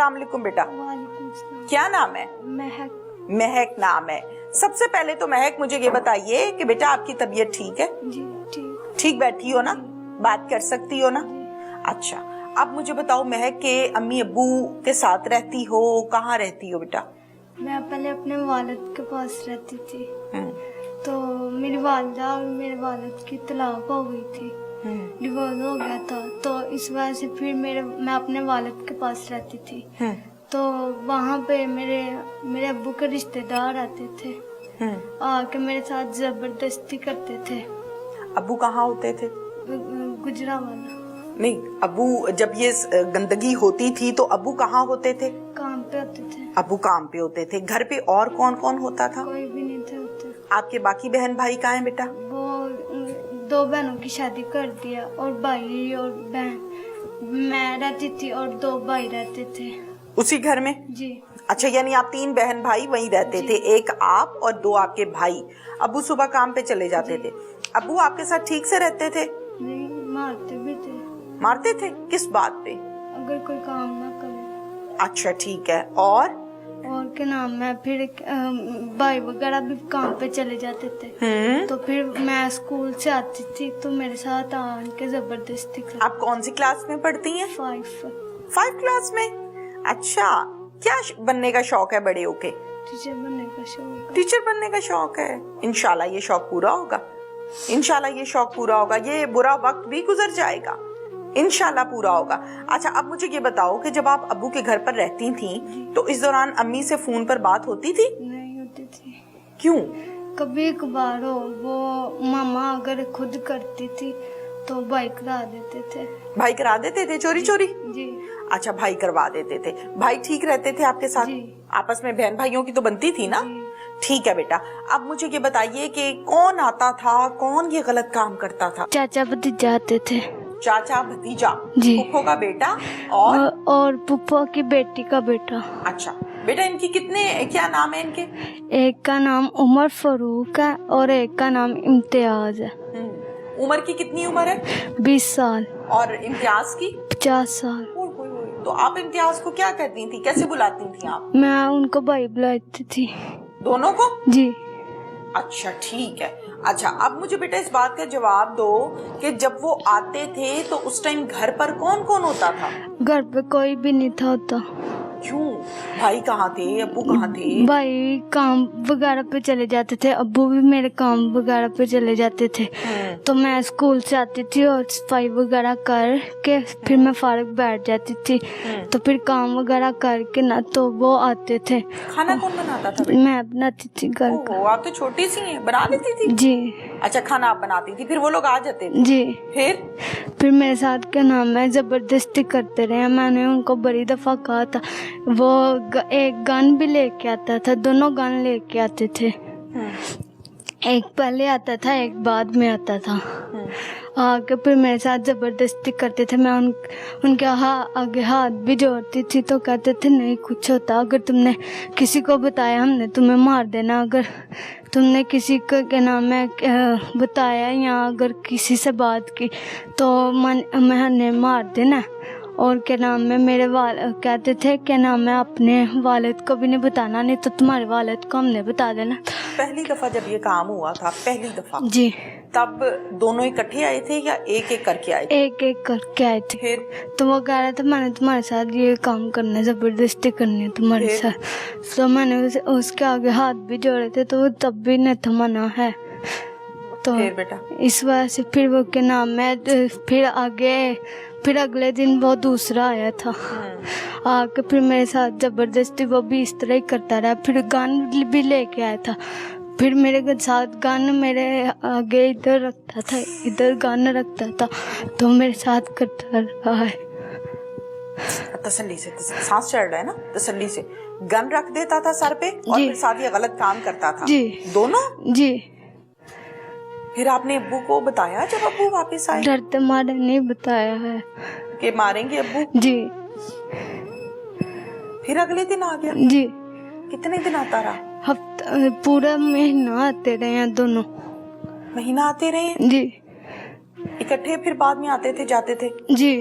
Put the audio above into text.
السلام علیکم بیٹا. وعلیکم السلام. کیا نام ہے؟ مہک. مہک نام ہے. سب سے پہلے تو مہک مجھے یہ بتائیے کہ بیٹا آپ کی طبیعت ٹھیک ہے؟ جی ٹھیک. ٹھیک بیٹھی ہو نا؟ بات کر سکتی ہو نا؟ اچھا اب مجھے بتاؤ مہک کے امی ابو کے ساتھ رہتی ہو, کہاں رہتی ہو بیٹا؟ میں پہلے اپنے والد کے پاس رہتی تھی, تو میری والدہ اور میرے والد کی طلاق ہو گئی تھی, ڈیورس ہو گیا تھا, تو اس وجہ سے پھر میں اپنے والد کے پاس رہتی تھی. تو وہاں پہ میرے ابو کے رشتے دار آتے تھے, آ کے میرے ساتھ زبردستی کرتے تھے. ابو کہاں ہوتے تھے؟ گجرانوالہ. نہیں, ابو جب یہ گندگی ہوتی تھی تو ابو کہاں ہوتے تھے؟ کام پہ ہوتے تھے. ابو کام پہ ہوتے تھے. گھر پہ اور کون کون ہوتا تھا؟ کوئی بھی نہیں تھے ہوتے. آپ کے باقی بہن بھائی کہاں ہیں بیٹا؟ وہ 2 بہنوں کی شادی کر دیا, اور بھائی اور بہن, میں رہتی تھی اور 2 بھائی رہتے تھے اسی گھر میں. جی. اچھا یعنی آپ 3 بہن بھائی وہیں رہتے تھے, ایک آپ اور 2 آپ کے بھائی. ابو صبح کام پہ چلے جاتے تھے. ابو آپ کے ساتھ ٹھیک سے رہتے تھے؟ نہیں, مارتے بھی تھے. مارتے تھے؟ کس بات پہ؟ اگر کوئی کام نہ کرے. اچھا ٹھیک ہے. اور کیا نام ہے, پھر بھائی وغیرہ بھی کام پہ چلے جاتے تھے, تو پھر میں اسکول سے آتی تھی تو میرے ساتھ آن کے زبردستی کرتے. آپ کون سی کلاس میں پڑھتی ہیں؟ 5 کلاس میں. اچھا کیا بننے کا شوق ہے بڑے ہو کے؟ ٹیچر بننے کا شوق. ٹیچر بننے کا شوق ہے. انشاءاللہ یہ شوق پورا ہوگا, انشاءاللہ یہ شوق پورا ہوگا. یہ برا وقت بھی گزر جائے گا, انشاءاللہ پورا ہوگا. اچھا اب مجھے یہ بتاؤ کہ جب آپ ابو کے گھر پر رہتی تھیں تو اس دوران امی سے فون پر بات ہوتی تھی؟ نہیں ہوتی تھی. کیوں؟ کبھی کبھار ہو, وہ ماما اگر خود کرتی تھی تو بھائی کرا دیتے تھے. بھائی کرا دیتے تھے چوری چوری؟ جی. اچھا بھائی کروا دیتے تھے. بھائی ٹھیک رہتے تھے آپ کے ساتھ؟ جی. آپس میں بہن بھائیوں کی تو بنتی تھی نا؟ جی. ٹھیک ہے بیٹا. اب مجھے یہ بتائیے کہ کون آتا تھا, کون یہ غلط کام کرتا تھا؟ چاچا بھتیجا آتے تھے. چاچا بھتیجا, جی. پھپھو کا بیٹا اور پھپھو کی بیٹی کا بیٹا. اچھا بیٹا ان کی کیا نام ہے ان کے؟ ایک کا نام عمر فاروق ہے اور ایک کا نام امتیاز ہے. عمر کی کتنی عمر ہے؟ 20 سال. اور امتیاز کی؟ 50 سال. تو آپ امتیاز کو کیا کہتی تھی, کیسے بلاتی تھی آپ؟ میں ان کو بھائی بلاتی تھی. دونوں کو؟ جی. اچھا ٹھیک ہے. اچھا اب مجھے بیٹا اس بات کا جواب دو کہ جب وہ آتے تھے تو اس ٹائم گھر پر کون کون ہوتا تھا؟ گھر پہ کوئی بھی نہیں تھا ہوتا. کیوں؟ بھائی کہاں تھے, ابو کہاں تھے؟ بھائی کام وغیرہ پہ چلے جاتے تھے, ابو بھی میرے کام وغیرہ پہ چلے جاتے تھے. تو میں اسکول سے آتی تھی اور صفائی وغیرہ کر کے پھر میں فارغ بیٹھ جاتی تھی, تو پھر کام وغیرہ کر کے نا تو وہ آتے تھے. کھانا کون بناتا تھا؟ میں بناتی تھی گھر کا. آپ تو چھوٹی سی ہیں, بنا لیتی تھی؟ جی. اچھا کھانا آپ بناتی تھی, پھر وہ لوگ آ جاتے تھے؟ جی. پھر میرے ساتھ کیا نام ہے زبردستی کرتے رہے. میں نے ان کو بڑی دفعہ کہا تھا, وہ ایک گن بھی لے کے آتا تھا, دونوں گن لے کے آتے تھے. ایک پہلے آتا تھا, ایک بعد میں آتا تھا. آگے پھر میرے ساتھ زبردستی کرتے تھے. میں ان کے آگے ہاتھ بھی جوڑتی تھی تو کہتے تھے نہیں کچھ ہوتا, اگر تم نے کسی کو بتایا ہم نے تمہیں مار دینا, اگر تم نے کسی کو کیا نام ہے بتایا یا اگر کسی سے بات کی تو میں نے مار دینا. اور کیا نام ہے میرے کہتے تھے کیا نام ہے اپنے والد کو بھی نہیں بتانا, نہیں تو تمہارے والد کو ہم نے بتا دینا. پہلی دفعہ جب یہ کام ہوا تھا, پہلی دفعہ, جی, تب دونوں اکٹھے آئے تھے یا ایک ایک کر کے آئے تھے؟ ایک ایک کر کے آئے تھے. پھر تو وہ کہہ رہے تھے میں نے تمہارے ساتھ یہ کام کرنا ہے, زبردستی کرنی ہے تمہارے ساتھ. تو میں نے اس کے آگے ہاتھ بھی جوڑے تھے تو وہ تب بھی نہیں تھا منع ہے. تو اس وجہ سے پھر وہ کیا نام ہے پھر اگلے دن وہ دوسرا آیا تھا, آ کے پھر میرے ساتھ زبردستی وہ بھی اس طرح ہی کرتا رہا. پھر گن بھی لے کے آیا تھا, پھر میرے ساتھ گن میرے آگے ادھر رکھتا تھا, ادھر گن رکھتا تھا, تو میرے ساتھ کرتا رہا ہے. تسلی سے, سانس چڑھ رہا ہے نا, تسلی سے گن رکھ دیتا تھا سر پہ اور پھر ساتھ یہ غلط کام کرتا تھا. جی. دونوں؟ جی. پھر آپ نے ابو کو بتایا جب ابو واپس آئے؟ ڈرتے مارے نہیں بتایا ہے کہ ماریں گے ابو. جی. پھر اگلے دن آ گیا؟ جی. کتنے دن آتا رہا؟ ہفتہ, پورا مہینہ آتے رہے ہیں دونوں. مہینہ آتے رہے؟ جی. اکٹھے پھر بعد میں آتے تھے جاتے تھے؟ جی.